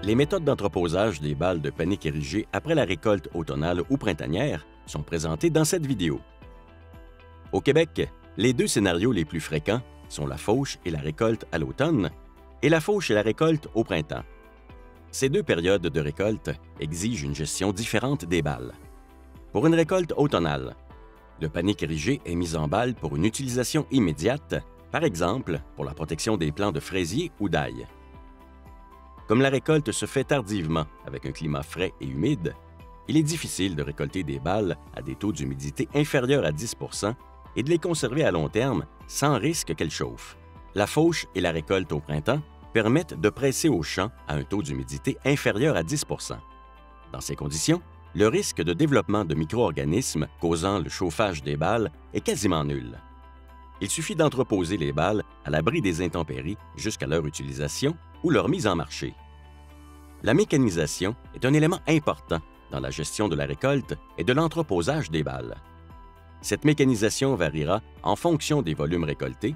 Les méthodes d'entreposage des balles de panique érigées après la récolte automnale ou printanière sont présentées dans cette vidéo. Au Québec, les deux scénarios les plus fréquents sont la fauche et la récolte à l'automne et la fauche et la récolte au printemps. Ces deux périodes de récolte exigent une gestion différente des balles. Pour une récolte automnale, le panique érigé est mis en balle pour une utilisation immédiate, par exemple pour la protection des plants de fraisier ou d'ail. Comme la récolte se fait tardivement avec un climat frais et humide, il est difficile de récolter des balles à des taux d'humidité inférieurs à 10 % et de les conserver à long terme sans risque qu'elles chauffent. La fauche et la récolte au printemps permettent de presser au champ à un taux d'humidité inférieur à 10 %. Dans ces conditions, le risque de développement de micro-organismes causant le chauffage des balles est quasiment nul. Il suffit d'entreposer les balles à l'abri des intempéries jusqu'à leur utilisation ou leur mise en marché. La mécanisation est un élément important dans la gestion de la récolte et de l'entreposage des balles. Cette mécanisation variera en fonction des volumes récoltés,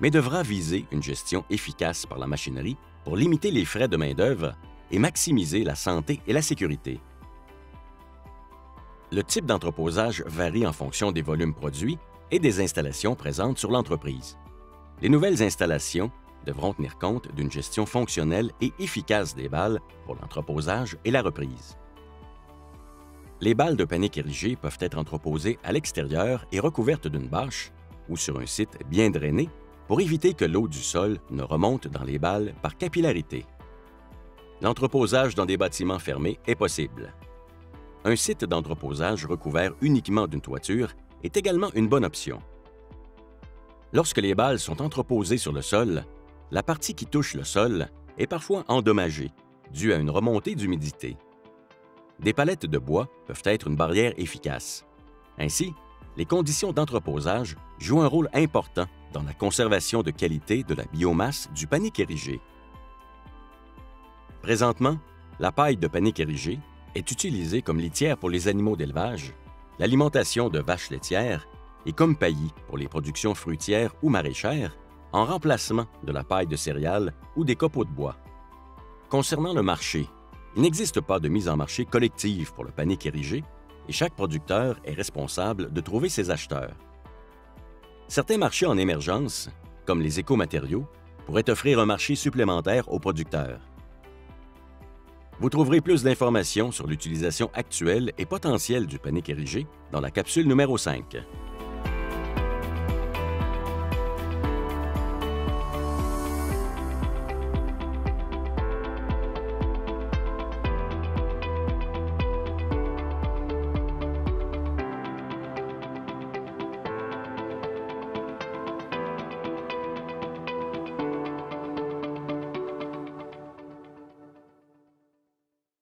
mais devra viser une gestion efficace par la machinerie pour limiter les frais de main-d'œuvre et maximiser la santé et la sécurité. Le type d'entreposage varie en fonction des volumes produits et des installations présentes sur l'entreprise. Les nouvelles installations devront tenir compte d'une gestion fonctionnelle et efficace des balles pour l'entreposage et la reprise. Les balles de panique érigées peuvent être entreposées à l'extérieur et recouvertes d'une bâche ou sur un site bien drainé pour éviter que l'eau du sol ne remonte dans les balles par capillarité. L'entreposage dans des bâtiments fermés est possible. Un site d'entreposage recouvert uniquement d'une toiture est également une bonne option. Lorsque les balles sont entreposées sur le sol, la partie qui touche le sol est parfois endommagée, due à une remontée d'humidité. Des palettes de bois peuvent être une barrière efficace. Ainsi, les conditions d'entreposage jouent un rôle important dans la conservation de qualité de la biomasse du panique érigé. Présentement, la paille de panique érigé est utilisée comme litière pour les animaux d'élevage, l'alimentation de vaches laitières et comme paillis pour les productions fruitières ou maraîchères, en remplacement de la paille de céréales ou des copeaux de bois. Concernant le marché, il n'existe pas de mise en marché collective pour le panique érigé et chaque producteur est responsable de trouver ses acheteurs. Certains marchés en émergence, comme les écomatériaux, pourraient offrir un marché supplémentaire aux producteurs. Vous trouverez plus d'informations sur l'utilisation actuelle et potentielle du panique érigé dans la capsule numéro 5.